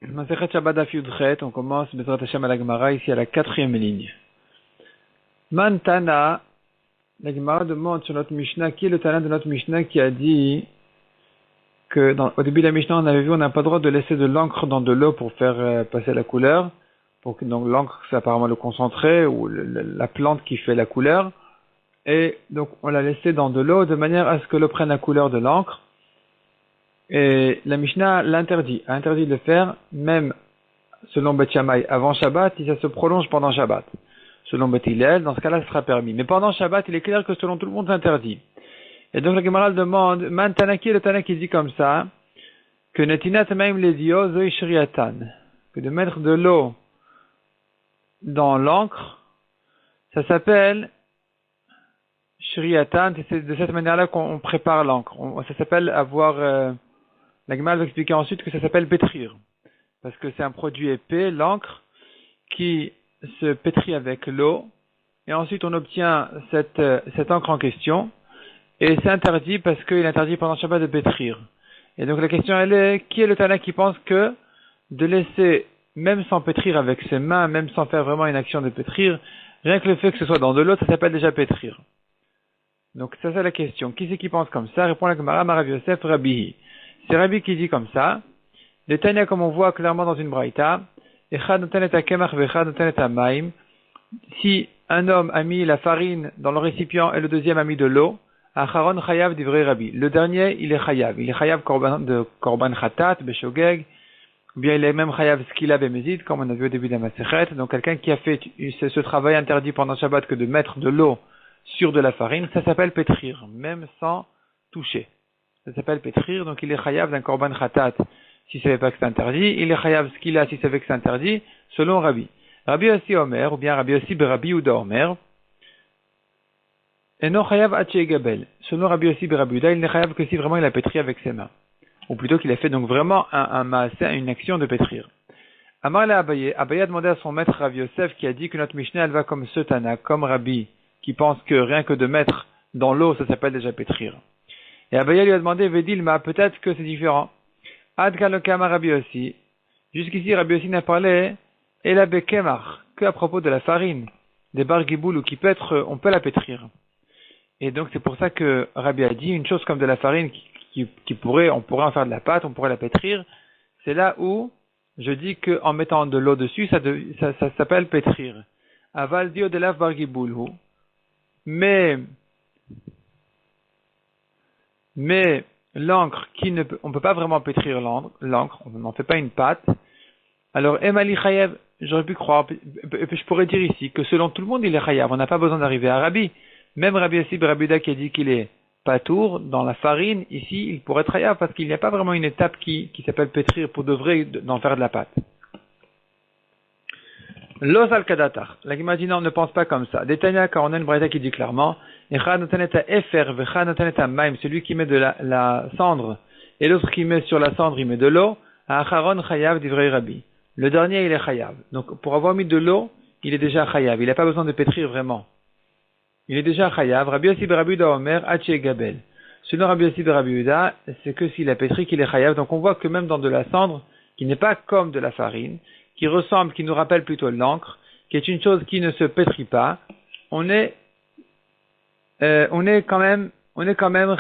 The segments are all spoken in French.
Masechet Shabbat Daf Yudchet, on commence Bezrat Hashem à la Gemara, ici à la 4e ligne. Man Tana, la Gemara demande sur notre Mishnah, qui est le Tana de notre Mishnah qui a dit que au début de la Mishnah, on avait vu, on n'a pas le droit de laisser de l'encre dans de l'eau pour faire passer la couleur. Donc l'encre, c'est apparemment le concentré ou la plante qui fait la couleur. Et donc on l'a laissé dans de l'eau de manière à ce que l'eau prenne la couleur de l'encre. Et la Mishnah a interdit de le faire, même selon Beth Shammai, avant Shabbat, si ça se prolonge pendant Shabbat. Selon Beth Hillel, dans ce cas-là, ce sera permis. Mais pendant Shabbat, il est clair que selon tout le monde, c'est interdit. Et donc la Gemara demande, Man Tanaki, le Tana qui dit comme ça, que Netinat Maim Ledio Zoi Shriatan, que de mettre de l'eau dans l'encre, ça s'appelle Shriatan, c'est de cette manière-là qu'on prépare l'encre. Ça s'appelle avoir... La Gemara va expliquer ensuite que ça s'appelle pétrir. Parce que c'est un produit épais, l'encre, qui se pétrit avec l'eau. Et ensuite on obtient cette encre en question. Et c'est interdit parce qu'il est interdit pendant Shabbat de pétrir. Et donc la question elle est, qui est le Tana qui pense que de laisser, même sans pétrir avec ses mains, même sans faire vraiment une action de pétrir, rien que le fait que ce soit dans de l'eau, ça s'appelle déjà pétrir. Donc ça c'est la question. Qui c'est qui pense comme ça? Répond la Gemara, Marav Yosef Rabbihi. C'est Rabbi qui dit comme ça. Les Tanya, comme on voit clairement dans une braïta, si un homme a mis la farine dans le récipient et le deuxième a mis de l'eau, Acharon chayav divrei Rabbi. Le dernier, il est chayav. Il est chayav de korban chatat, beshogeg, ou bien il est même chayav skila bemezid, comme on a vu au début de la Masechet. Donc quelqu'un qui a fait ce travail interdit pendant Shabbat que de mettre de l'eau sur de la farine, ça s'appelle pétrir, même sans toucher. Ça s'appelle pétrir, donc il est chayav d'un korban khatat s'il savait pas que c'est interdit, il est chayav skila s'il savait que c'est interdit, selon Rabbi. Rabbi aussi Omer, ou bien Rabbi aussi Rabbi Uda Omer, et non chayav atche gabel. Selon Rabbi aussi Rabbi Uda, il n'est chayav que si vraiment il a pétri avec ses mains. Ou plutôt qu'il a fait donc vraiment un maaseh, une action de pétrir. Amar le Abaye, Abaye a demandé à son maître Rabbi Yosef qui a dit que notre Mishnah elle va comme ce Tana, comme Rabbi, qui pense que rien que de mettre dans l'eau ça s'appelle déjà pétrir. Et Abaye lui a demandé, Vedilma, peut-être que c'est différent. Ad kalokama Rabbi aussi. Jusqu'ici, Rabbi aussi n'a parlé, et la bekemar, que à propos de la farine, des bargiboul ou qui peut être, on peut la pétrir. Et donc, c'est pour ça que Rabbi a dit, une chose comme de la farine on pourrait en faire de la pâte, on pourrait la pétrir. C'est là où je dis qu'en mettant de l'eau dessus, ça s'appelle pétrir. Aval dio de la bargiboul. Mais l'encre on peut pas vraiment pétrir l'encre, on n'en fait pas une pâte. Alors, Emali Chayev, j'aurais pu croire, je pourrais dire ici que selon tout le monde il est Chayev, on n'a pas besoin d'arriver à Rabbi. Même Rabbi Yassib Rabuda qui a dit qu'il est patour dans la farine, ici il pourrait être Chayev parce qu'il n'y a pas vraiment une étape qui s'appelle pétrir pour de vrai d'en faire de la pâte. Los al-Kadatar. La Gemara dit non, ne pense pas comme ça. Détania, car on a une braïta qui dit clairement, celui qui met de la cendre, et l'autre qui met sur la cendre, il met de l'eau, Acharon chayav divrei Rabbi. Le dernier, il est chayav. Donc, pour avoir mis de l'eau, il est déjà chayav. Il n'a pas besoin de pétrir vraiment. Il est déjà chayav. Rabbi Yossi Rabbi Uda Omer, Hache Gabel. Selon Rabbi Yossi Rabbi Uda, c'est que s'il a pétri qu'il est chayav. Donc, on voit que même dans de la cendre, qui n'est pas comme de la farine, qui nous rappelle plutôt l'encre, qui est une chose qui ne se pétrit pas, on est quand même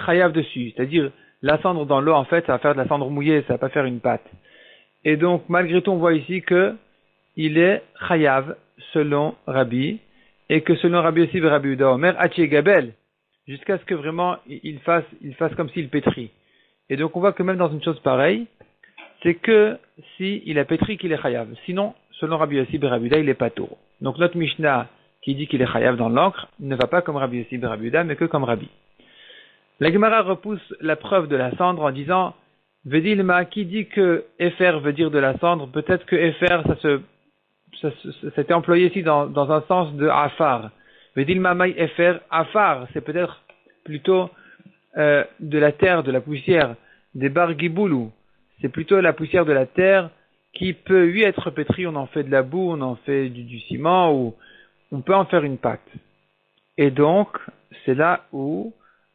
chayav dessus. C'est-à-dire, la cendre dans l'eau, en fait, ça va faire de la cendre mouillée, ça va pas faire une pâte. Et donc, malgré tout, on voit ici que il est chayav, selon Rabbi, et que selon Rabbi aussi, Rabbi Uda Omer, Hachi Gabel, jusqu'à ce que vraiment, il fasse comme s'il pétrit. Et donc, on voit que même dans une chose pareille, c'est que si il a pétri qu'il est chayav. Sinon, selon Rabbi Yossi Rabbi Uda, il est patour. Donc notre Mishnah qui dit qu'il est chayav dans l'encre ne va pas comme Rabbi Yossi Rabbi Uda, mais que comme Rabbi. La Gemara repousse la preuve de la cendre en disant Vedilma, qui dit que Efer veut dire de la cendre, peut-être que Efer, c'était employé ici dans un sens de Afar. Vedilma Mai Efer, Afar, c'est peut-être plutôt de la terre, de la poussière, des bargiboulou. C'est plutôt la poussière de la terre qui peut, lui, être pétrie. On en fait de la boue, on en fait du ciment, ou on peut en faire une pâte. Et donc, c'est là où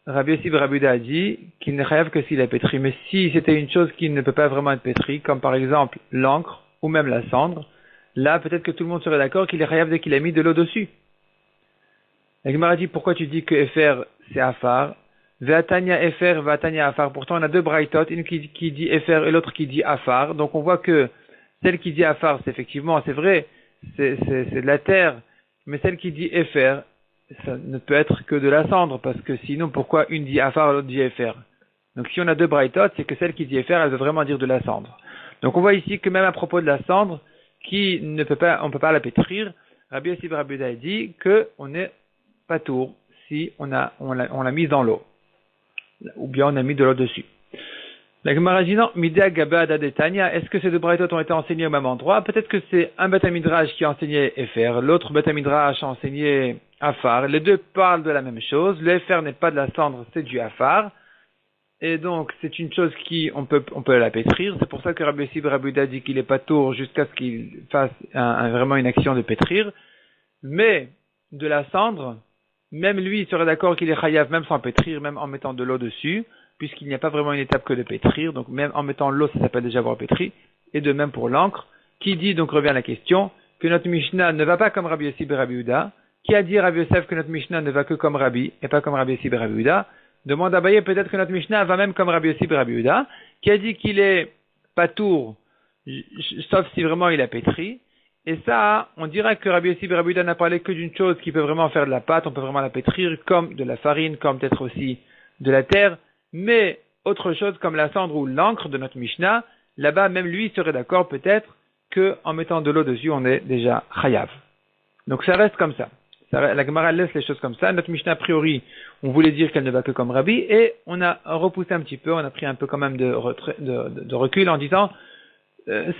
Rabbi Yossi ben Rabbi Yehuda a dit qu'il n'est chayav que s'il est pétri. Mais si c'était une chose qui ne peut pas vraiment être pétri, comme par exemple l'encre ou même la cendre, là peut-être que tout le monde serait d'accord qu'il est chayav dès qu'il a mis de l'eau dessus. La Gemara dit pourquoi tu dis que Efer c'est Afar, Ve'atanya Efer, Ve'atanya Afar. Pourtant on a deux braïtot, une qui dit Efer et l'autre qui dit Afar. Donc on voit que celle qui dit Afar, c'est effectivement, c'est vrai, c'est de la terre, mais celle qui dit Efer, ça ne peut être que de la cendre, parce que sinon, pourquoi une dit Afar et l'autre dit Efer? Donc si on a deux braïtot, c'est que celle qui dit Efer, elle veut vraiment dire de la cendre. Donc on voit ici que même à propos de la cendre, on ne peut pas la pétrir, Rabbi Yossi ben Rabbi Yehuda a dit qu'on est patour si on l'a mise dans l'eau, ou bien on a mis de l'eau dessus. La Gemara dit non, Midea Gaba Dadetania, est-ce que ces deux braïtot ont été enseignés au même endroit? Peut-être que c'est un Beth Midrash qui a enseigné Efer, l'autre Beth Midrash a enseigné Afar. Les deux parlent de la même chose. Le Efer n'est pas de la cendre, c'est du Afar. Et donc, c'est une chose on peut la pétrir. C'est pour ça que Rabbi Yossi ben Rabbi Yehuda dit qu'il est pas tour jusqu'à ce qu'il fasse vraiment une action de pétrir. Mais, de la cendre, même lui, il serait d'accord qu'il est chayav, même sans pétrir, même en mettant de l'eau dessus, puisqu'il n'y a pas vraiment une étape que de pétrir. Donc, même en mettant l'eau, ça s'appelle déjà avoir pétri. Et de même pour l'encre, qui dit, donc revient à la question, que notre Mishnah ne va pas comme Rabbi Yossi ben Rabbi Yehuda, qui a dit Rabbi Yosef que notre Mishnah ne va que comme Rabbi, et pas comme Rabbi Yossi ben Rabbi Yehuda. Demande à Abaye peut-être que notre Mishnah va même comme Rabbi Yossi ben Rabbi Yehuda, qui a dit qu'il est patour, sauf si vraiment il a pétri. Et ça, on dira que Rabbi Yossi ben Rabbi Yehuda n'a parlé que d'une chose qui peut vraiment faire de la pâte, on peut vraiment la pétrir, comme de la farine, comme peut-être aussi de la terre, mais autre chose comme la cendre ou l'encre de notre Mishnah, là-bas même lui serait d'accord peut-être qu'en mettant de l'eau dessus, on est déjà chayav. Donc ça reste comme ça. La Gemara laisse les choses comme ça. Notre Mishnah, a priori, on voulait dire qu'elle ne va que comme Rabbi, et on a repoussé un petit peu, on a pris un peu quand même de recul en disant,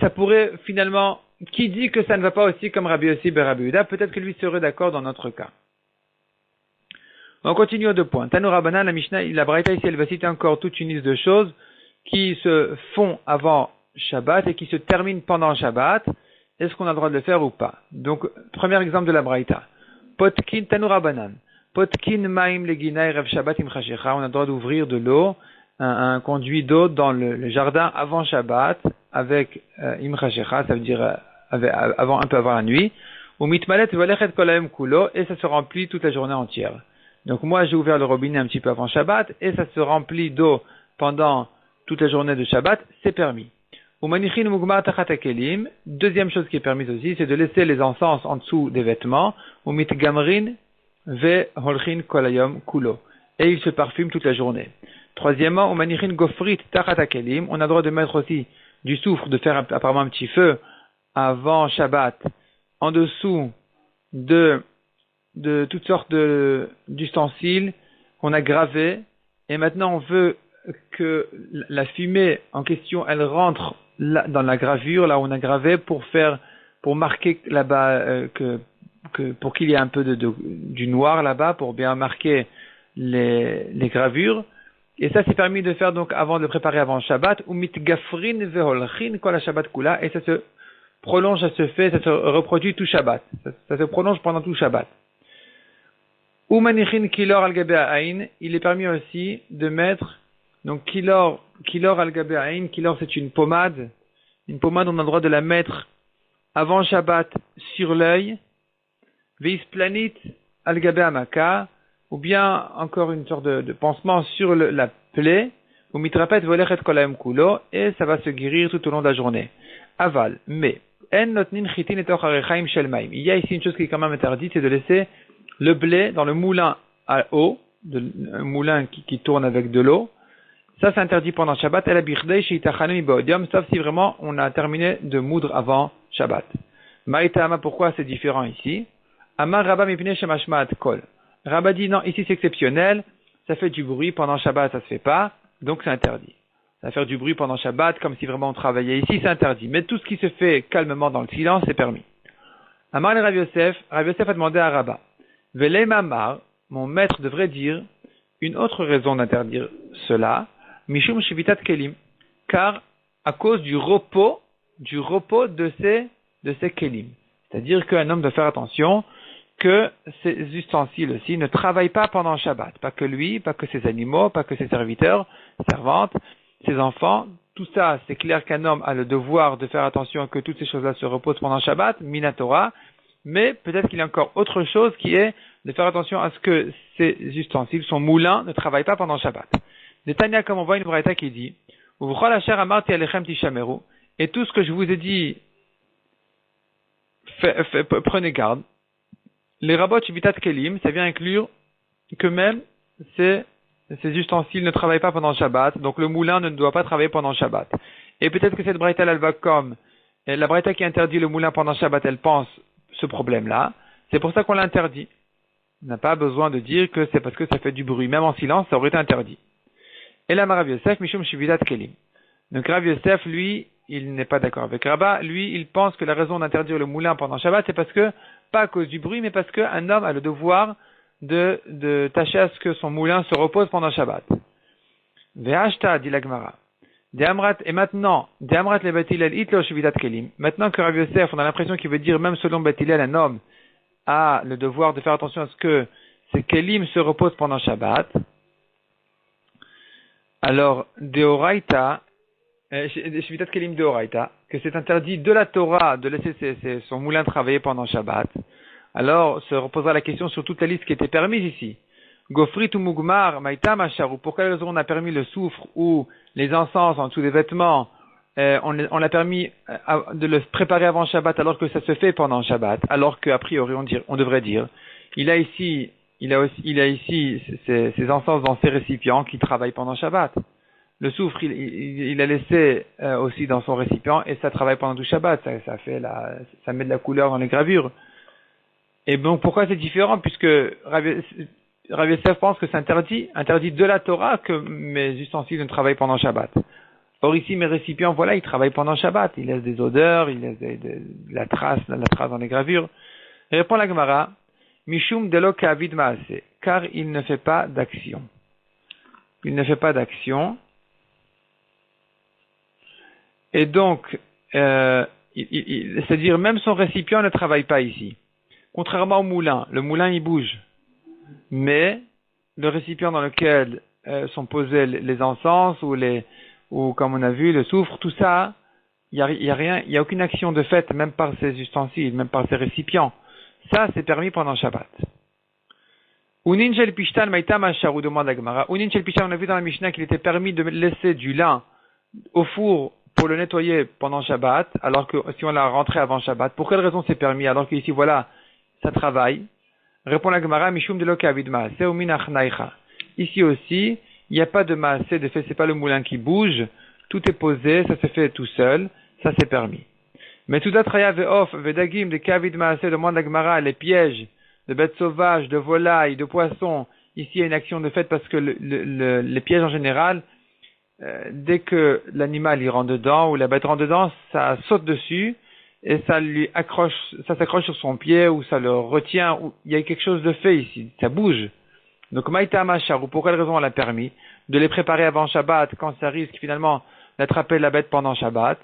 ça pourrait finalement, qui dit que ça ne va pas aussi comme Rabbi Yossi ben Rabbi Yehuda, peut-être que lui serait d'accord dans notre cas. On continue aux deux points. Tanu Rabbanan, la Mishnah, la Braïta ici, elle va citer encore toute une liste de choses qui se font avant Shabbat et qui se terminent pendant Shabbat. Est-ce qu'on a le droit de le faire ou pas? Donc, premier exemple de la Braïta. Potkin Tanu Rabbanan. Potkin Maim Leginai Rev Shabbat Im Chashecha. On a le droit d'ouvrir de l'eau, un conduit d'eau dans le jardin avant Shabbat avec Im Chashecha, ça veut dire un peu avant la nuit. Ou Mitmalet Valechet Kolaem Kulo, et ça se remplit toute la journée entière. Donc moi j'ai ouvert le robinet un petit peu avant Shabbat et ça se remplit d'eau pendant toute la journée de Shabbat, c'est permis. Deuxième chose qui est permise aussi, c'est de laisser les encens en dessous des vêtements. Et il se parfume toute la journée. Troisièmement, on a le droit de mettre aussi du soufre, de faire apparemment un petit feu avant Shabbat, en dessous de toutes sortes d'ustensiles qu'on a gravés, et maintenant on veut que la fumée en question, elle rentre dans la gravure, là où on a gravé, pour marquer là-bas, pour qu'il y ait un peu du noir là-bas, pour bien marquer les gravures. Et ça, c'est permis de faire donc avant de préparer avant Shabbat, ou mitgafrin veholchin kol Shabbat kula, et ça se prolonge, ça se reproduit tout Shabbat. Ça se prolonge pendant tout Shabbat. Ou manichin kilor al gabe ha'ain, il est permis aussi de mettre, donc kilor al gabe ha'ain, kilor c'est une pommade, on a le droit de la mettre avant Shabbat sur l'œil, veisplanit al gabe ha'maka, ou bien encore une sorte de pansement sur la plaie, ou mitrapet volechet kolaem kulo, et ça va se guérir tout au long de la journée. Aval, mais, en notnin chitin et ocharechaim shel maim. Il y a ici une chose qui est quand même interdite, c'est de laisser le blé dans le moulin à eau, un moulin qui tourne avec de l'eau. Ça, c'est interdit pendant Shabbat. Sauf si vraiment on a terminé de moudre avant Shabbat. Maïtama, pourquoi c'est différent ici? Amar Rabba mipnei shemashmaat kol. Rabba dit non, ici c'est exceptionnel, ça fait du bruit, pendant Shabbat ça se fait pas, donc c'est interdit. Ça va faire du bruit pendant Shabbat, comme si vraiment on travaillait ici, c'est interdit. Mais tout ce qui se fait calmement dans le silence, c'est permis. Amar le Rav Yosef a demandé à Rabba, Velei Mamar, mon maître devrait dire une autre raison d'interdire cela, Mishum Shivitat Kelim, car à cause du repos de ces Kelim. C'est-à-dire qu'un homme doit faire attention que ces ustensiles aussi ne travaillent pas pendant Shabbat. Pas que lui, pas que ses animaux, pas que ses serviteurs, servantes, ses enfants. Tout ça, c'est clair qu'un homme a le devoir de faire attention à que toutes ces choses-là se reposent pendant Shabbat, Minatora, mais peut-être qu'il y a encore autre chose qui est de faire attention à ce que ces ustensiles, son moulin, ne travaillent pas pendant Shabbat. De Tania, comme on voit une braïta qui dit, et tout ce que je vous ai dit, prenez garde. Les rabbot shivitat kelim, ça vient inclure que même ces ustensiles ne travaillent pas pendant Shabbat, donc le moulin ne doit pas travailler pendant Shabbat. Et peut-être que cette braïta, elle va comme, la braïta qui interdit le moulin pendant Shabbat, elle pense ce problème-là. C'est pour ça qu'on l'interdit. On n'a pas besoin de dire que c'est parce que ça fait du bruit. Même en silence, ça aurait été interdit. Et là, Rav Yosef, Mishum Shividat Kelim. Donc Rav Yosef, lui, il n'est pas d'accord avec Rabba. Lui, il pense que la raison d'interdire le moulin pendant Shabbat, c'est parce que, pas à cause du bruit, mais parce qu'un homme a le devoir de tâcher à ce que son moulin se repose pendant Shabbat. Ve'ashta, dit la Gemara. Et maintenant, De'amrat le Batilel itlo Shividat Kelim. Maintenant que Rav Yosef, on a l'impression qu'il veut dire, même selon Batilel, un homme a le devoir de faire attention à ce que ces Kelim se reposent pendant Shabbat. Alors, Deoraita, Shivitat Kelim Deoraita, que c'est interdit de la Torah de laisser son moulin travailler pendant Shabbat. Alors, se reposera la question sur toute la liste qui était permise ici. Gofrit ou Mugmar, Maïtam Asharu, pour quelle raison on a permis le soufre ou les encens en dessous des vêtements, on l'a permis de le préparer avant Shabbat alors que ça se fait pendant Shabbat, alors qu'a priori on devrait dire, il a ici ces encens dans ces récipients qui travaillent pendant Shabbat. Le soufre, il a laissé aussi dans son récipient et ça travaille pendant tout Shabbat, ça met de la couleur dans les gravures. Et donc pourquoi c'est différent, puisque Rav Yosef pense que c'est interdit de la Torah que mes ustensiles ne travaillent pendant Shabbat. Or ici, mes récipients, voilà, ils travaillent pendant Shabbat. Ils laissent des odeurs, ils laissent de la trace dans les gravures. Et répond la Gemara, Mishum delo ka'avid ma'aseh, car il ne fait pas d'action. Il ne fait pas d'action. Et donc, c'est-à-dire même son récipient ne travaille pas ici. Contrairement au moulin, le moulin il bouge. Mais le récipient dans lequel sont posés les encens ou comme on a vu, le soufre, tout ça, il y a rien, il y a aucune action de fait, même par ces ustensiles, même par ces récipients. Ça, c'est permis pendant Shabbat. Unin shel pishtan maïtam asharu, demande la Gemara. Unin shel pishtan, on a vu dans la Mishnah qu'il était permis de laisser du lin au four pour le nettoyer pendant Shabbat, alors que si on l'a rentré avant Shabbat, pour quelle raison c'est permis, alors qu'ici, voilà, ça travaille? Répond la Gemara, Mishum de l'okavid maaseh ou min achnaicha. Ici aussi, il n'y a pas de maaseh de fait, c'est pas le moulin qui bouge, tout est posé, ça se fait tout seul, ça c'est permis. Mais tout atraya ve'of, ve'dagim, de kavid maaseh, demande la Gemara, les pièges de bêtes sauvages, de volailles, de poissons, ici il y a une action de fait parce que les pièges en général, dès que l'animal y rentre dedans ou la bête rentre dedans, ça saute dessus et ça s'accroche sur son pied ou ça le retient, ou il y a quelque chose de fait ici, ça bouge. Donc maïta machar, ou pour quelle raison on l'a permis de les préparer avant Shabbat quand ça risque finalement d'attraper la bête pendant Shabbat?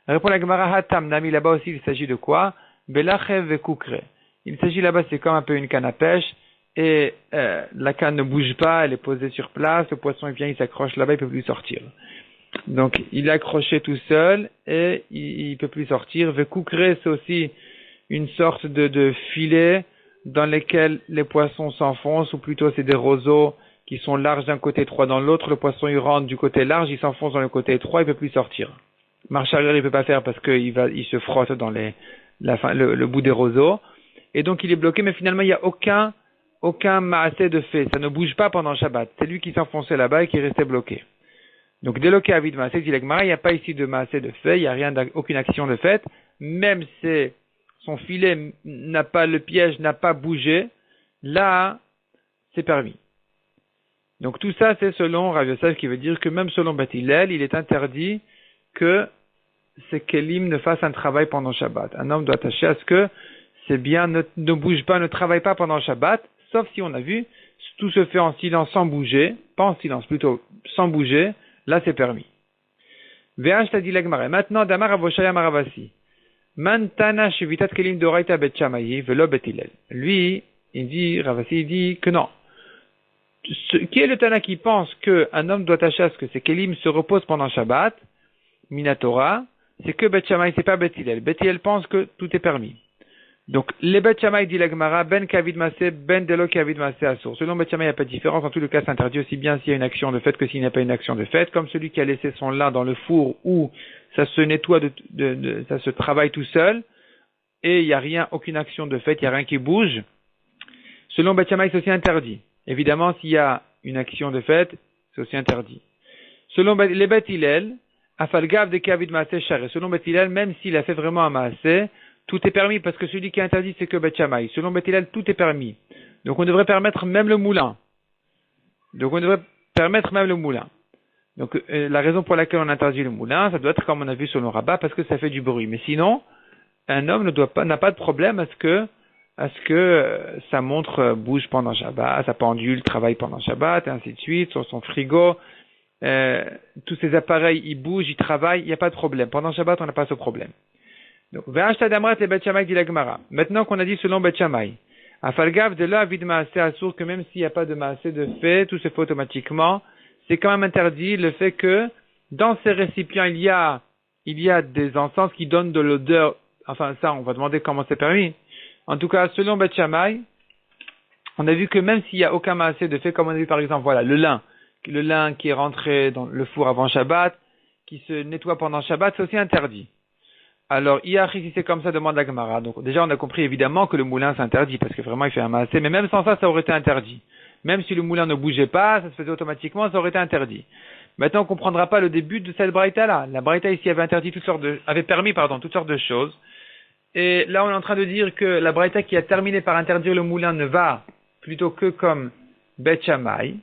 Répond la Gemara Hatam Nami, là-bas aussi il s'agit de quoi? Belachev vekukre. Il s'agit là-bas, c'est comme un peu une canne à pêche et la canne ne bouge pas, elle est posée sur place, le poisson il vient, il s'accroche là-bas, il peut plus sortir. Donc il est accroché tout seul et il peut plus sortir. Vekukre, c'est aussi une sorte de filet dans lesquels les poissons s'enfoncent, ou plutôt c'est des roseaux qui sont larges d'un côté, étroit dans l'autre. Le poisson il rentre du côté large, il s'enfonce dans le côté étroit, il peut plus sortir. Marche arrière il peut pas faire parce qu'il se frotte dans le bout des roseaux. Et donc il est bloqué, mais finalement il n'y a aucun maaseh de fait. Ça ne bouge pas pendant Shabbat. C'est lui qui s'enfonçait là-bas et qui restait bloqué. Donc déloqué à vide maaseh, dit l'Agmara, il n'y a pas ici de maaseh de fait, il n'y a aucune action de fait. Même si son filet le piège n'a pas bougé, là, c'est permis. Donc tout ça, c'est selon Rav Yosef, qui veut dire que même selon Beth Hillel, il est interdit que ces kelim ne fassent un travail pendant Shabbat. Un homme doit attacher à ce que ces biens ne bougent pas, ne travaillent pas pendant Shabbat, sauf si on a vu, tout se fait en silence sans bouger, pas en silence, plutôt sans bouger, là c'est permis. Ve'ach t'a dit l'Agmara. Maintenant, Damar Avoshaya Maravasi. Mantana shevitat kelim doraita bet Shammai velo bet Hillel. Lui, Rav Assi, il dit que non. Qui est le Tana qui pense qu'un homme doit acheter à ce que ses kelim se reposent pendant Shabbat, Minatora, c'est que Bet Shammai, c'est pas Bet Hillel. Bet Hillel pense que tout est permis. Donc, les Bet Shammai, dit la Gemara, ben kavid masé, ben delo kavid masé assour. Selon Bet Shammai, il n'y a pas de différence. En tout le cas, c'est interdit aussi bien s'il y a une action de fait que s'il n'y a pas une action de fait. Comme celui qui a laissé son lin dans le four où ça se nettoie, ça se travaille tout seul, et il n'y a rien, aucune action de fait, il n'y a rien qui bouge. Selon Bet Shammai, c'est aussi interdit. Évidemment, s'il y a une action de fait, c'est aussi interdit. Selon les Bet Hillel, afalgav de kavid masé charé. Selon Bet Hillel, même s'il a fait vraiment un masé, tout est permis parce que celui qui est interdit, c'est que Bet Shammai. Selon Bet Hillel, tout est permis. Donc on devrait permettre même le moulin. Donc la raison pour laquelle on interdit le moulin, ça doit être comme on a vu sur le rabat, parce que ça fait du bruit. Mais sinon, un homme n'a pas de problème à ce que sa montre bouge pendant Shabbat, sa pendule travaille pendant Shabbat, et ainsi de suite, sur son frigo, tous ces appareils, ils bougent, ils travaillent, il n'y a pas de problème. Pendant Shabbat, on n'a pas ce problème. Donc, les Bet Shammai dit la Gemara. Maintenant qu'on a dit selon Bet Shammai, afalgav de là, vide maasé assour, que même s'il n'y a pas de maasé de fait, tout se fait automatiquement, c'est quand même interdit le fait que dans ces récipients, il y a des encens qui donnent de l'odeur. Enfin, ça, on va demander comment c'est permis. En tout cas, selon Bet Shammai, on a vu que même s'il n'y a aucun maasé de fait, comme on a vu par exemple, voilà, le lin qui est rentré dans le four avant Shabbat, qui se nettoie pendant Shabbat, c'est aussi interdit. Alors, si c'est comme ça, demande la Gemara. Donc, déjà, on a compris évidemment que le moulin s'interdit, parce que vraiment, il fait un maasé, mais même sans ça, ça aurait été interdit. Même si le moulin ne bougeait pas, ça se faisait automatiquement, ça aurait été interdit. Maintenant, on ne comprendra pas le début de cette braïta-là. La braïta ici avait permis toutes sortes de choses. Et là, on est en train de dire que la braïta qui a terminé par interdire le moulin ne va plutôt que comme Bet Shammai.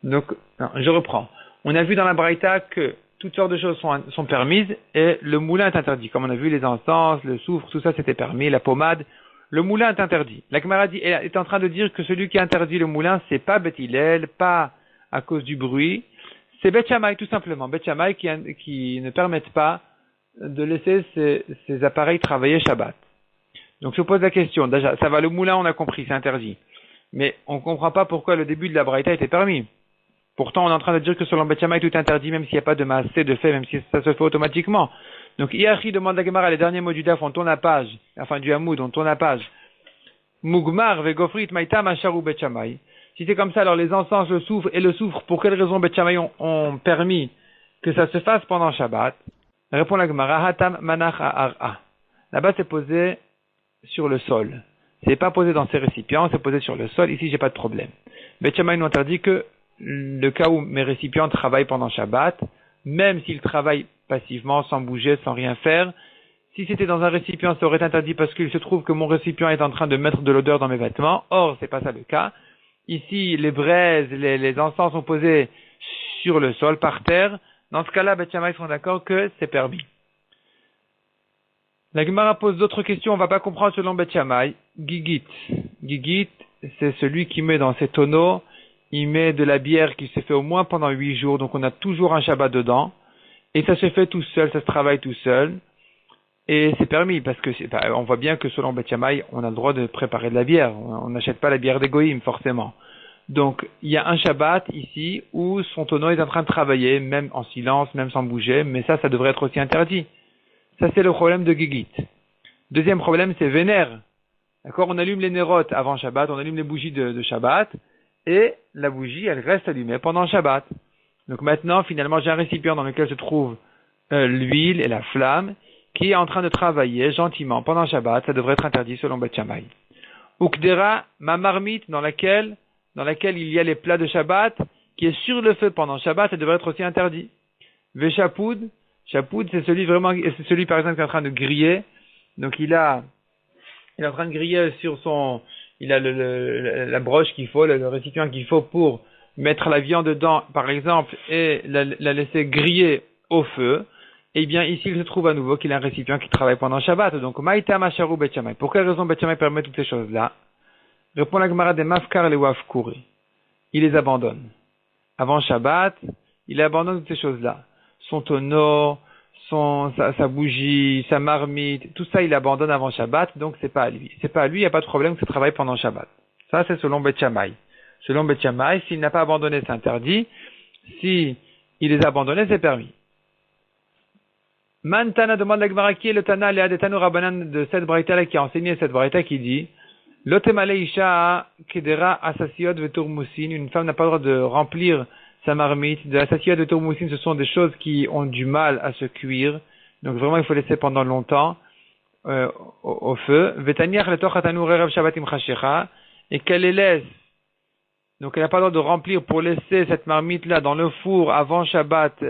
Donc, non, je reprends. On a vu dans la braïta que toutes sortes de choses sont permises et le moulin est interdit. Comme on a vu, les encens, le soufre, tout ça c'était permis, la pommade. Le moulin est interdit. La Gemara est en train de dire que celui qui interdit le moulin, c'est pas Bet Hillel, pas à cause du bruit, c'est Bet Shammai tout simplement. Bet Shammai qui ne permettent pas de laisser ces appareils travailler Shabbat. Donc je pose la question, déjà, ça va, le moulin on a compris, c'est interdit. Mais on ne comprend pas pourquoi le début de la braïta était permis. Pourtant, on est en train de dire que selon Bet Shammai, tout est interdit, même s'il n'y a pas de maasé de fait, même si ça se fait automatiquement. Donc, Iachi demande à Gemara, les derniers mots du Daf, on tourne la page, enfin du Hamoud, on tourne la page. Mugmar vegofrit maïtam asharu Bet Shammai. Si c'est comme ça, alors les encens, le soufre, pour quelle raison Bet Shammai ont permis que ça se fasse pendant Shabbat? Répond la Gemara, hatam manach ar'a. Là-bas, c'est posé sur le sol. C'est pas posé dans ces récipients, c'est posé sur le sol. Ici, j'ai pas de problème. Bet Shammai nous interdit que le cas où mes récipients travaillent pendant Shabbat, même s'ils travaillent passivement, sans bouger, sans rien faire, si c'était dans un récipient, ça aurait été interdit parce qu'il se trouve que mon récipient est en train de mettre de l'odeur dans mes vêtements. Or, c'est pas ça le cas. Ici, les braises, les encens sont posés sur le sol, par terre. Dans ce cas-là, Bet Shammai sont d'accord que c'est permis. La Gemara pose d'autres questions, on va pas comprendre selon Bet Shammai. Gigit, c'est celui qui met dans ses tonneaux, il met de la bière qui se fait au moins pendant 8 jours, donc on a toujours un Shabbat dedans, et ça se fait tout seul, ça se travaille tout seul, et c'est permis, parce que on voit bien que selon Bet Shammai, on a le droit de préparer de la bière, on n'achète pas la bière des goïm, forcément. Donc, il y a un Shabbat ici, où son tonneau est en train de travailler, même en silence, même sans bouger, mais ça devrait être aussi interdit. Ça, c'est le problème de Gigit. Deuxième problème, c'est Vénère. D'accord, on allume les nérotes avant Shabbat, on allume les bougies de Shabbat, et la bougie, elle reste allumée pendant Shabbat. Donc maintenant, finalement, j'ai un récipient dans lequel se trouve l'huile et la flamme, qui est en train de travailler gentiment pendant Shabbat, ça devrait être interdit selon Bet Shammai. Ukdera, ma marmite dans laquelle il y a les plats de Shabbat, qui est sur le feu pendant Shabbat, ça devrait être aussi interdit. Veshapoud, c'est celui par exemple qui est en train de griller, donc il est en train de griller il a la broche qu'il faut, le récipient qu'il faut pour mettre la viande dedans, par exemple, et la laisser griller au feu. Eh bien, ici, il se trouve à nouveau qu'il a un récipient qui travaille pendant Shabbat. Donc, Maïta Masharu Bet Shammai. Pour quelle raison Bet Shammai permet toutes ces choses-là? Répond la Gemara des Mafkar les Wafkouri. Il les abandonne. Avant Shabbat, il abandonne toutes ces choses-là. Son tonneau, sa bougie, sa marmite, tout ça il abandonne avant Shabbat, donc c'est pas à lui. C'est pas à lui, il n'y a pas de problème que ça travaille pendant Shabbat. Ça c'est selon Beth Shammai. Selon Beth Shammai, s'il n'a pas abandonné, c'est interdit. Si il les a abandonnés, c'est permis. Man Tana demande la Gemara qui est le Tana Leadetanu Rabbanan de cette braïta qui a enseigné cette braïta qui dit Lotemale Isha Kedera Asasiot Veturmusin, une femme n'a pas le droit de remplir sa marmite. De Asasiot Veturmusin, ce sont des choses qui ont du mal à se cuire. Donc vraiment, il faut laisser pendant longtemps au feu. Vetaniach Letoch Atanu Rerev Shabbat Imchashecha, et qu'elle les laisse. Donc elle n'a pas le droit de remplir pour laisser cette marmite-là dans le four avant Shabbat,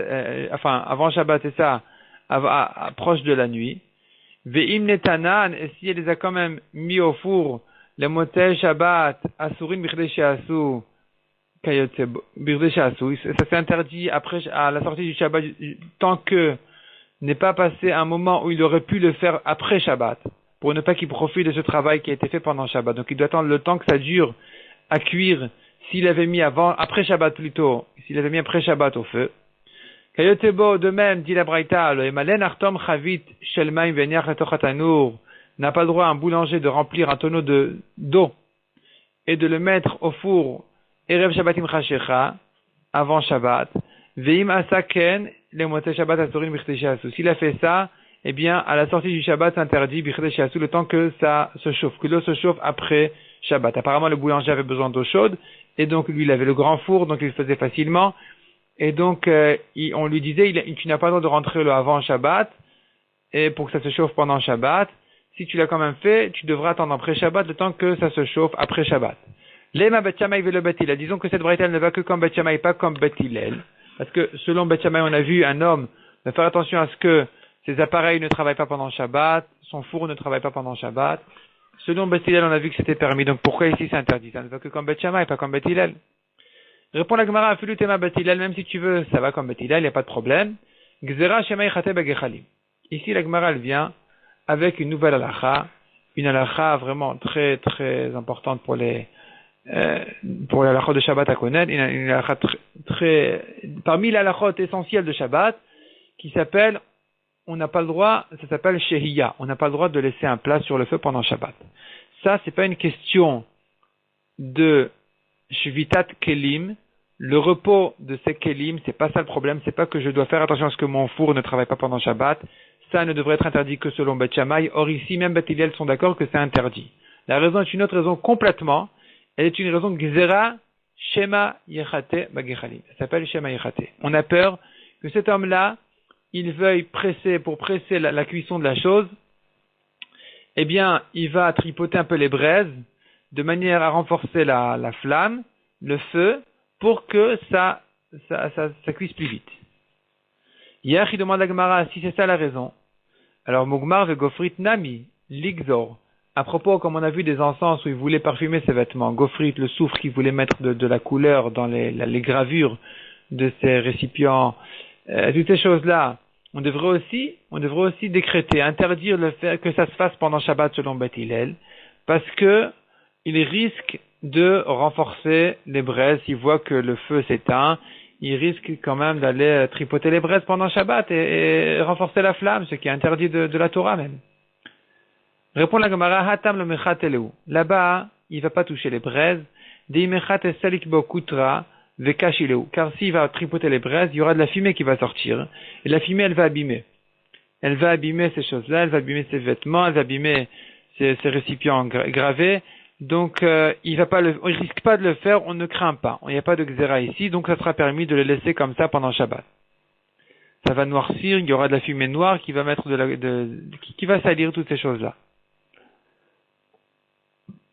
avant Shabbat et ça, proche de la nuit. Ve'im netanan, et si elle les a quand même mis au four, les motei Shabbat, asurin birde she'asu, ça c'est interdit après, à la sortie du Shabbat, tant que n'est pas passé un moment où il aurait pu le faire après Shabbat, pour ne pas qu'il profite de ce travail qui a été fait pendant Shabbat. Donc il doit attendre le temps que ça dure à cuire, s'il avait mis après Shabbat plutôt, s'il avait mis après Shabbat au feu. Kayotebo, de même, dit la Braïta, le Emalen Artom Chavit Shelmaim Veniach Letochatanour n'a pas le droit à un boulanger de remplir un tonneau d'eau et de le mettre au four Erev Shabbatim Chashecha avant Shabbat. Veim Asaken le Motzei Shabbat Asurin Bichdeshasu. S'il a fait ça, eh bien, à la sortie du Shabbat, c'est interdit Bichdeshasu le temps que ça se chauffe, que l'eau se chauffe après Shabbat. Apparemment, le boulanger avait besoin d'eau chaude et donc lui, il avait le grand four, donc il le faisait facilement. Et donc, on lui disait, tu n'as pas le droit de rentrer le avant Shabbat, et pour que ça se chauffe pendant Shabbat. Si tu l'as quand même fait, tu devras attendre après Shabbat le temps que ça se chauffe après Shabbat. Lema Bet Shammai velo Bet Hillel. Disons que cette braïta ne va que comme Bet Shammai, pas comme Bet Hillel. Parce que selon Bet Shammai, on a vu un homme de faire attention à ce que ses appareils ne travaillent pas pendant Shabbat, son four ne travaille pas pendant Shabbat. Selon Bet Hillel, on a vu que c'était permis. Donc pourquoi ici c'est interdit? Ça ne va que comme Bet Shammai, pas comme Bet Hillel. Répond la Gemara, Afilu Tema Bet Hillel, même si tu veux, ça va comme Bet Hillel, il n'y a pas de problème. Gzera Shema Yichate Bagechalim. Ici, la Gemara, elle vient avec une nouvelle halakha, une halakha vraiment très, très importante pour les halachot de Shabbat à connaître, une halakha très, parmi les halakhot essentielles de Shabbat, qui s'appelle, on n'a pas le droit, ça s'appelle Shehiya, on n'a pas le droit de laisser un plat sur le feu pendant Shabbat. Ça, c'est pas une question de Shvitat Kelim, le repos de ces Kelim, c'est pas ça le problème, c'est pas que je dois faire attention à ce que mon four ne travaille pas pendant Shabbat, ça ne devrait être interdit que selon Bet Shammai, or ici même Bet Hillel sont d'accord que c'est interdit. La raison est une autre raison complètement, elle est une raison Gzera Shema Yechate Bagechalim, ça s'appelle Shema Yechate. On a peur que cet homme-là, il veuille presser la cuisson de la chose, eh bien, il va tripoter un peu les braises, de manière à renforcer la flamme, le feu, pour que ça cuise plus vite. Hier, il demande à Gemara si c'est ça la raison. Alors, Mugmar ve Gofrit Nami, Ligzor, à propos, comme on a vu des encens où il voulait parfumer ses vêtements, Gofrit, le soufre qu'il voulait mettre de la couleur dans les gravures de ses récipients, toutes ces choses-là, on devrait aussi décréter, interdire le fait que ça se fasse pendant Shabbat selon Bet Hillel, parce que il risque de renforcer les braises. S'il voit que le feu s'éteint, il risque quand même d'aller tripoter les braises pendant Shabbat et renforcer la flamme, ce qui est interdit de la Torah même. Répond la Gemara, Hatam le mechat eleu. Là-bas, il va pas toucher les braises. Dei mechat esalik bo kutra vekashileu. Car s'il va tripoter les braises, il y aura de la fumée qui va sortir. Et la fumée, elle va abîmer. Elle va abîmer ces choses-là, elle va abîmer ses vêtements, elle va abîmer ses récipients gravés. Donc, il risque pas de le faire, on ne craint pas. Il n'y a pas de xéra ici, donc ça sera permis de le laisser comme ça pendant Shabbat. Ça va noircir, il y aura de la fumée noire qui va mettre qui va salir toutes ces choses-là.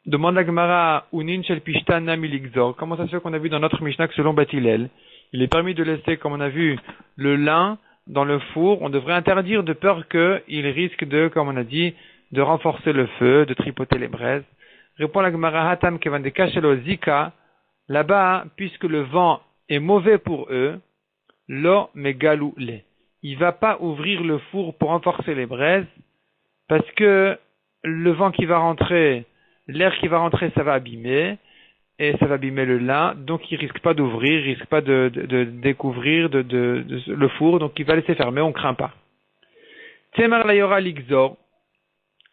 Demande la Gemara, Unin shel pishtan nami ligzor. Comment ça se fait qu'on a vu dans notre Mishnah que selon Bet Hillel, il est permis de laisser, comme on a vu, le lin dans le four. On devrait interdire de peur qu'il risque de, comme on a dit, de renforcer le feu, de tripoter les braises. Répond la Gemara, Hatam kevan de kashelo zika. Là-bas, puisque le vent est mauvais pour eux, lo megalou le. Il va pas ouvrir le four pour renforcer les braises, parce que le vent qui va rentrer, l'air qui va rentrer, ça va abîmer, et ça va abîmer le lin, donc il risque pas d'ouvrir, il risque pas de découvrir le four, donc il va laisser fermer, on craint pas. Temar layora ligzor.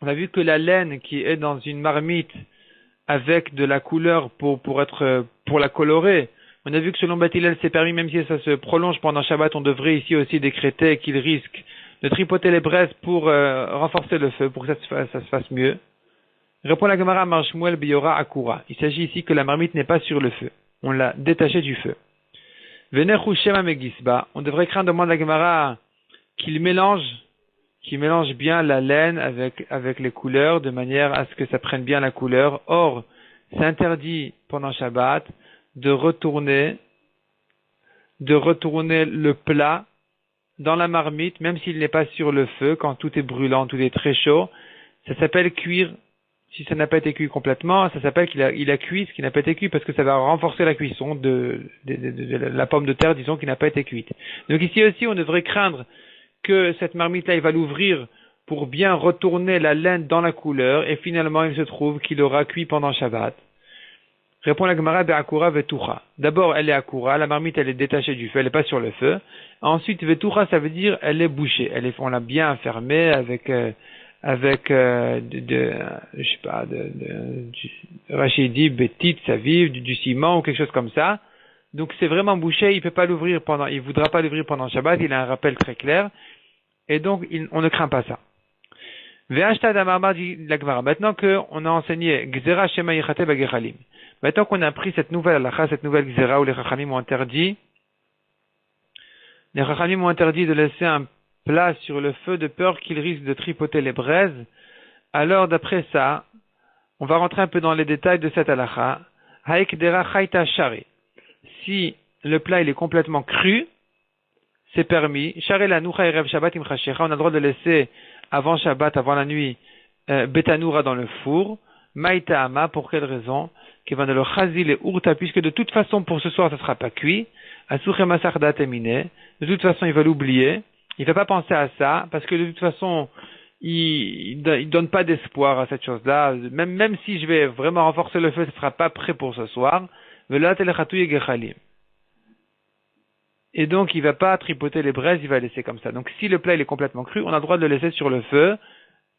On a vu que la laine qui est dans une marmite avec de la couleur pour la colorer. On a vu que selon Beth Hillel, c'est permis, même si ça se prolonge pendant Shabbat, on devrait ici aussi décréter qu'il risque de tripoter les braises pour renforcer le feu, pour que ça se fasse mieux. Répond la Gemara Marshmuel Biyora Akura. Il s'agit ici que la marmite n'est pas sur le feu. On l'a détachée du feu. Venechu Shema Megisba. On devrait craindre, demande la Gemara, qu'il mélange bien la laine avec les couleurs, de manière à ce que ça prenne bien la couleur. Or, c'est interdit pendant Shabbat de retourner le plat dans la marmite, même s'il n'est pas sur le feu, quand tout est brûlant, tout est très chaud. Ça s'appelle cuire. Si ça n'a pas été cuit complètement, ça s'appelle qu'il a cuit ce qui n'a pas été cuit, parce que ça va renforcer la cuisson de la pomme de terre, disons, qui n'a pas été cuite. Donc ici aussi, on devrait craindre que cette marmite-là, il va l'ouvrir pour bien retourner la laine dans la couleur, et finalement, il se trouve qu'il aura cuit pendant Shabbat. Répond la Gemara Be'akura Vetucha. D'abord, elle est akura, la marmite, elle est détachée du feu, elle n'est pas sur le feu. Ensuite, Vetucha, ça veut dire, elle est bouchée. On l'a bien fermée avec Rachidi, Bétit, Saviv, du ciment ou quelque chose comme ça. Donc c'est vraiment bouché, il voudra pas l'ouvrir pendant Shabbat, il a un rappel très clair, et donc on ne craint pas ça. Maintenant qu'on a enseigné Gzera Shema Yichate Bagechalim, maintenant qu'on a appris cette nouvelle halakha, cette nouvelle Gzera où les Chachamim ont interdit de laisser un plat sur le feu de peur qu'il risque de tripoter les braises, alors d'après ça, on va rentrer un peu dans les détails de cette halakha. Haikdera Chayta Shari. Si le plat il est complètement cru, c'est permis. Shari la nucha erev Shabbat im chashecha. On a le droit de laisser avant Shabbat, avant la nuit, betanoura dans le four. Maïta ama, pour quelle raison? Kevan le chazil et urta, puisque de toute façon pour ce soir ça sera pas cuit. Asouche masarda temine. De toute façon il va l'oublier. Il va pas penser à ça, parce que de toute façon, il donne pas d'espoir à cette chose-là. Même si je vais vraiment renforcer le feu, ce sera pas prêt pour ce soir. Et donc, il va pas tripoter les braises, il va laisser comme ça. Donc, si le plat il est complètement cru, on a le droit de le laisser sur le feu,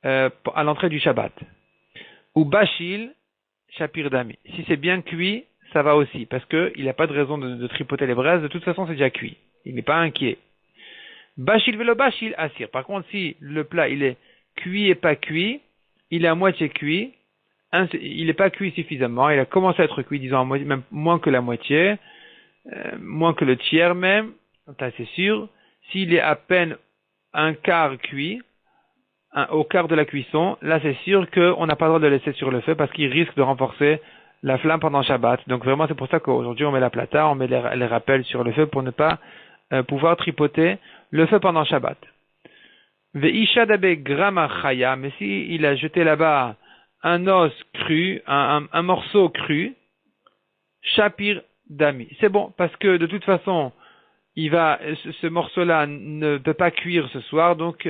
à l'entrée du Shabbat. Ou bashil, shapir dami. Si c'est bien cuit, ça va aussi, parce que il n'a pas de raison de tripoter les braises. De toute façon, c'est déjà cuit. Il n'est pas inquiet. Bashil velo bashil asir. Par contre, si le plat il est cuit et pas cuit, il est à moitié cuit, il n'est pas cuit suffisamment, il a commencé à être cuit, disons à moitié, même moins que la moitié, moins que le tiers même, c'est sûr. S'il est à peine un quart cuit, au quart de la cuisson, là c'est sûr qu'on n'a pas le droit de le laisser sur le feu parce qu'il risque de renforcer la flamme pendant Shabbat. Donc vraiment c'est pour ça qu'aujourd'hui on met la plata, on met les rappels sur le feu pour ne pas pouvoir tripoter le feu pendant Shabbat. Ve'isha dabe grama chaya, mais si il a jeté là-bas un os cru, un morceau cru, shapir dami. C'est bon, parce que de toute façon, ce morceau-là ne peut pas cuire ce soir, donc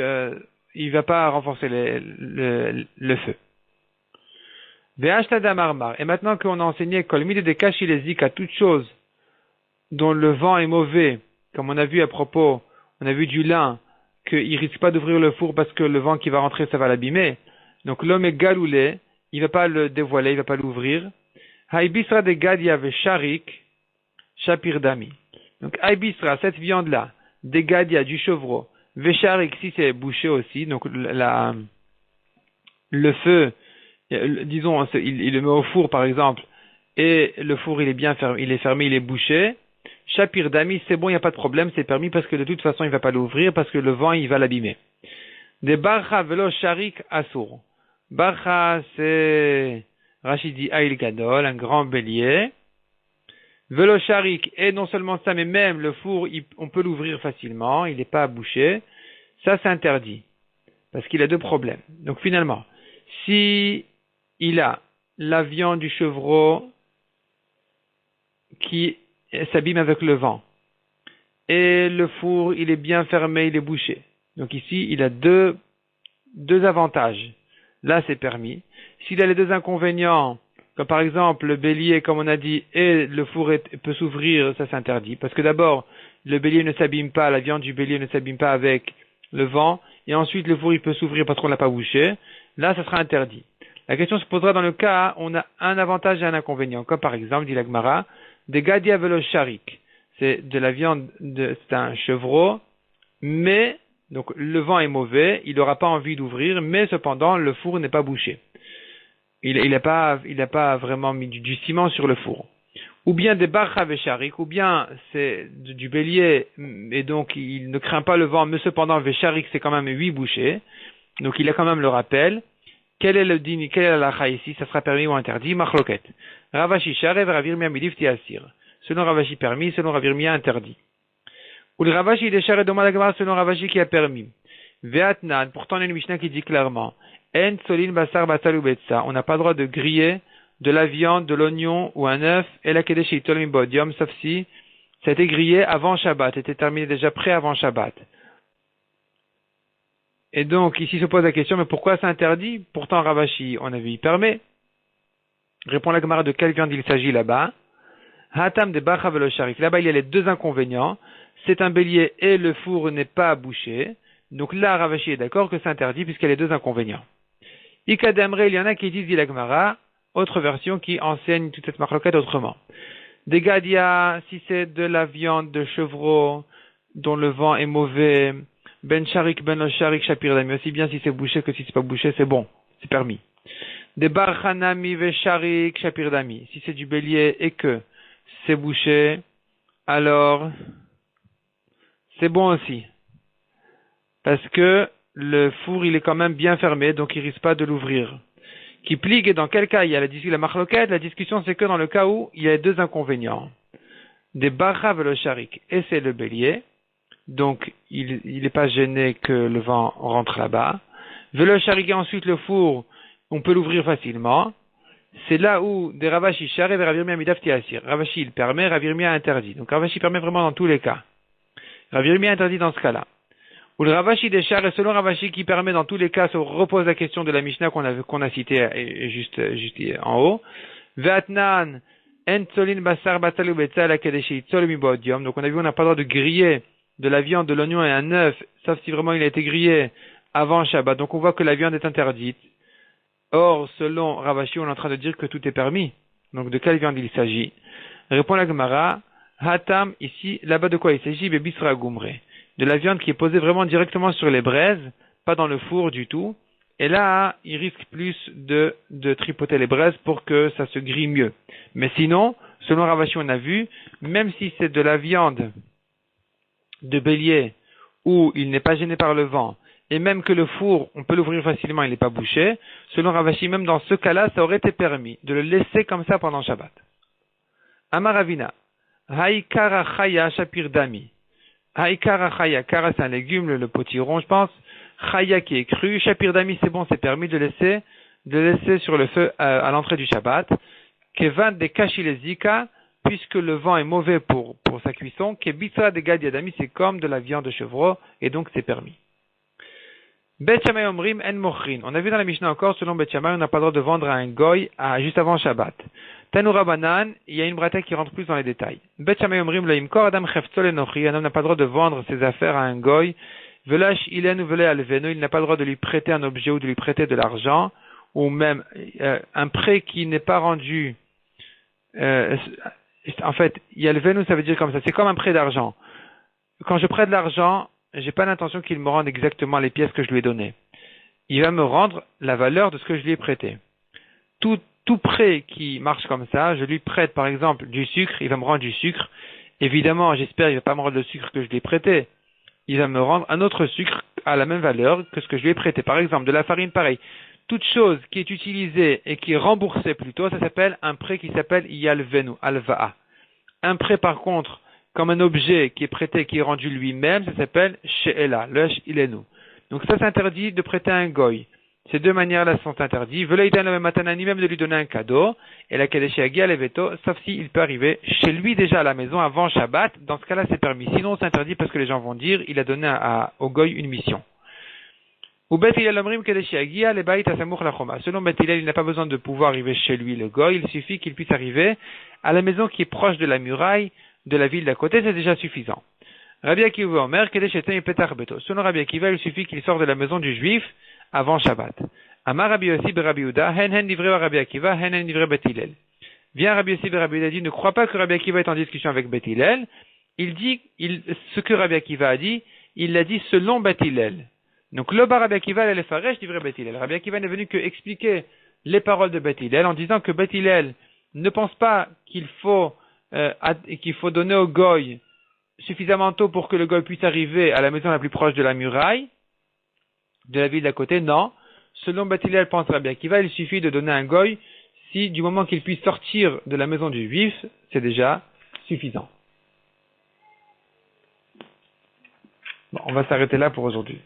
il va pas renforcer le feu. Ve'ashtada marmar. Et maintenant qu'on a enseigné kolmide de kachilezik à toute chose dont le vent est mauvais, comme on a vu à propos, on a vu du lin, qu'il risque pas d'ouvrir le four parce que le vent qui va rentrer, ça va l'abîmer. Donc l'homme est galoulé, il va pas le dévoiler, il va pas l'ouvrir. Haibisra de gadia ve sharik, shapir dami. Donc haibisra, cette viande-là, de gadia, du chevreau, ve sharik, si c'est bouché aussi, donc le feu, disons, il le met au four par exemple, et le four il est bien fermé, il est bouché. Shapir dami, c'est bon, il n'y a pas de problème, c'est permis parce que de toute façon il ne va pas l'ouvrir parce que le vent il va l'abîmer. Des barcha velo sharik asur. Barcha c'est Rachidi Aïl Gadol, un grand bélier. Velo sharik, et non seulement ça, mais même le four, on peut l'ouvrir facilement, il n'est pas bouché. Ça c'est interdit parce qu'il a deux problèmes. Donc finalement, si il a la viande du chevreau qui s'abîme avec le vent, et le four il est bien fermé, il est bouché. Donc ici il a deux avantages. Là c'est permis. S'il a les deux inconvénients, comme par exemple le bélier comme on a dit, et le four peut s'ouvrir, ça s'interdit. Parce que d'abord le bélier ne s'abîme pas, la viande du bélier ne s'abîme pas avec le vent, et ensuite le four il peut s'ouvrir parce qu'on l'a pas bouché, là ça sera interdit. La question se posera dans le cas où on a un avantage et un inconvénient, comme par exemple, dit la Gemara, des gadia velo sharik. C'est de la viande, c'est un chevreau, mais, donc le vent est mauvais, il n'aura pas envie d'ouvrir, mais cependant le four n'est pas bouché. Il n'a pas vraiment mis du ciment sur le four. Ou bien des barcha vesharik, ou bien c'est du bélier, et donc il ne craint pas le vent, mais cependant vesharik c'est quand même 8 bouchées, donc il a quand même le rappel. Quel est le dîner, quelle est la lacha ici, ça sera permis ou interdit? Machloket. Ravashi sharev ravir mia midif tiasir. Selon Ravashi permis, selon Ravir mia interdit. Ou le Ravashi des sharev domalagmar selon Ravashi qui a permis. Veatnan, pourtant il y a une Mishnah qui dit clairement, en solin basar batal betsa, on n'a pas le droit de griller de la viande, de l'oignon ou un œuf, et la kedesh itol bodium, sauf si ça a été grillé avant Shabbat, était terminé déjà prêt avant Shabbat. Et donc, ici se pose la question, mais pourquoi c'est interdit? Pourtant, Ravashi, on a vu, il permet. Répond la Gemara de quelle viande il s'agit là-bas. Hatam de bacha velo sharik. Là-bas, il y a les deux inconvénients. C'est un bélier et le four n'est pas bouché. Donc là, Ravashi est d'accord que c'est interdit puisqu'il y a les deux inconvénients. Ikademre, il y en a qui disent, dit la Gemara, autre version qui enseigne toute cette marloquette autrement. Des gadia, si c'est de la viande de chevreau dont le vent est mauvais, ben sharik, ben lo sharik, shapir dami. Aussi bien si c'est bouché que si c'est pas bouché, c'est bon, c'est permis. Des barchanami ve sharik, shapir dami. Si c'est du bélier et que c'est bouché, alors c'est bon aussi. Parce que le four, il est quand même bien fermé, donc il risque pas de l'ouvrir. Qui pligue, et dans quel cas il y a la marloquette, la discussion c'est que dans le cas où il y a deux inconvénients. Des barcha ve lo sharik, et c'est le bélier. Donc, il n'est pas gêné que le vent rentre là-bas. Velo sharik, ensuite le four, on peut l'ouvrir facilement. C'est là où des Ravashi share et Ravir mia midaf tiasir. Ravashi il permet, Ravir mia interdit. Donc Ravashi permet vraiment dans tous les cas. Ravir mia interdit dans ce cas-là. Ou le Ravashi des share, et selon Ravashi qui permet dans tous les cas, se repose la question de la Mishnah qu'on a citée juste en haut. Ve'atnan en tzolin basar batal ubetza la kedeshi tzol mi bodium. Donc on a vu on n'a pas le droit de griller de la viande, de l'oignon et un œuf, sauf si vraiment il a été grillé avant Shabbat. Donc on voit que la viande est interdite. Or, selon Ravashi, on est en train de dire que tout est permis. Donc de quelle viande il s'agit? Répond la Gemara, Hatam, ici, là-bas de quoi il s'agit? Bebisra gumre. De la viande qui est posée vraiment directement sur les braises, pas dans le four du tout. Et là, il risque plus de tripoter les braises pour que ça se grille mieux. Mais sinon, selon Ravashi, on a vu, même si c'est de la viande de bélier où il n'est pas gêné par le vent, et même que le four, on peut l'ouvrir facilement, il n'est pas bouché, selon Ravashi, même dans ce cas-là, ça aurait été permis de le laisser comme ça pendant Shabbat. Amaravina, Haïkara Chaya Shapir Dami. Haïkara Chaya, Kara c'est un légume, le potiron, je pense. Chaya qui est cru, Shapir Dami, c'est bon, c'est permis de laisser sur le feu à l'entrée du Shabbat. Kevan de Kashilezika, puisque le vent est mauvais pour sa cuisson, Kebitra de Gadiadami, c'est comme de la viande de chevreau, et donc c'est permis. Bet Shammai Omrim en mochrin. On a vu dans la Mishnah encore, selon Bet Shammai, on n'a pas le droit de vendre à un goy juste avant Shabbat. Tanoura Banan, il y a une bratta qui rentre plus dans les détails. Bet Shammai Omrim le imkor adam cheftzol enochi. Un homme n'a pas le droit de vendre ses affaires à un goy. Velash ilen ou velé alveno. Il n'a pas le droit de lui prêter un objet ou de lui prêter de l'argent, ou même un prêt qui n'est pas rendu. En fait, yalvenu, ça veut dire comme ça. C'est comme un prêt d'argent. Quand je prête de l'argent, j'ai pas l'intention qu'il me rende exactement les pièces que je lui ai données. Il va me rendre la valeur de ce que je lui ai prêté. Tout prêt qui marche comme ça, je lui prête par exemple du sucre, il va me rendre du sucre. Évidemment, j'espère qu'il va pas me rendre le sucre que je lui ai prêté. Il va me rendre un autre sucre à la même valeur que ce que je lui ai prêté. Par exemple, de la farine, pareil. Toute chose qui est utilisée et qui est remboursée plutôt, ça s'appelle un prêt qui s'appelle yalvenu, alva'a. Un prêt par contre, comme un objet qui est prêté, qui est rendu lui-même, ça s'appelle she'ela, le ilenu. Donc ça, c'est interdit de prêter à un goy. Ces deux manières-là sont interdites. Veleitan le matana, ni même de lui donner un cadeau. Et la kadeshi agia leveto, sauf s'il peut arriver chez lui déjà à la maison avant Shabbat. Dans ce cas-là, c'est permis. Sinon, c'est interdit parce que les gens vont dire, il a donné au goy une mission. Ou Bet Hillel omrim kadeshi agia le bait asamuch lachoma. Selon Bet Hillel, il n'a pas besoin de pouvoir arriver chez lui, le goy. Il suffit qu'il puisse arriver à la maison qui est proche de la muraille de la ville d'à côté, c'est déjà suffisant. Rabbi Akiva Omer, Kedesh Etem Petach Beto. Selon Rabbi Akiva, il suffit qu'il sorte de la maison du juif avant Shabbat. Amar Rabbi Yossi Rabbi Yehuda, Hen livré à Rabbi Akiva, Hen livré Bet Hillel. Vient Rabbi Yossi Rabbi Yehuda dit, ne crois pas que Rabbi Akiva est en discussion avec Bet Hillel. Il dit, ce que Rabbi Akiva a dit, il l'a dit selon Bet Hillel. Donc, le bar Rabbi Akiva, elle est faresh, livré Bet Hillel. Rabbi Akiva n'est venu que expliquer les paroles de Bet Hillel en disant que Bet Hillel ne pense pas qu'il faut donner au goy suffisamment tôt pour que le goy puisse arriver à la maison la plus proche de la muraille, de la ville d'à côté. Non. Selon Bet Hillel, pense Rabbi Akiva, il suffit de donner un goy si du moment qu'il puisse sortir de la maison du juif, c'est déjà suffisant. Bon, on va s'arrêter là pour aujourd'hui.